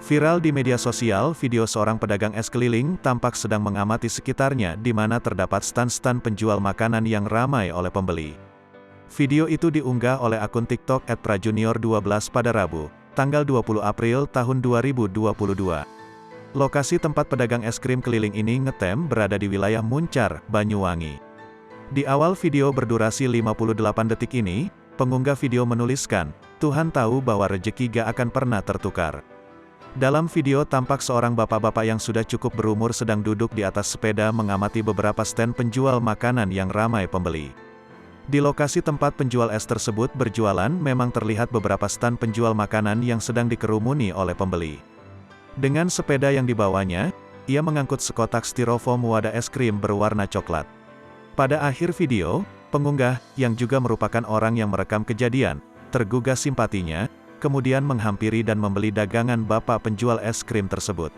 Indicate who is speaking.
Speaker 1: Viral di media sosial, video seorang pedagang es keliling tampak sedang mengamati sekitarnya di mana terdapat stand-stand penjual makanan yang ramai oleh pembeli. Video itu diunggah oleh akun TikTok @prajunior12 pada Rabu, tanggal 20 April tahun 2022. Lokasi tempat pedagang es krim keliling ini ngetem berada di wilayah Muncar, Banyuwangi. Di awal video berdurasi 58 detik ini, pengunggah video menuliskan, "Tuhan tahu bahwa rezeki gak akan pernah tertukar." Dalam video tampak seorang bapak-bapak yang sudah cukup berumur sedang duduk di atas sepeda mengamati beberapa stand penjual makanan yang ramai pembeli. Di lokasi tempat penjual es tersebut berjualan memang terlihat beberapa stand penjual makanan yang sedang dikerumuni oleh pembeli. Dengan sepeda yang dibawanya, ia mengangkut sekotak styrofoam wadah es krim berwarna coklat. Pada akhir video, pengunggah, yang juga merupakan orang yang merekam kejadian, tergugah simpatinya, kemudian menghampiri dan membeli dagangan bapak penjual es krim tersebut.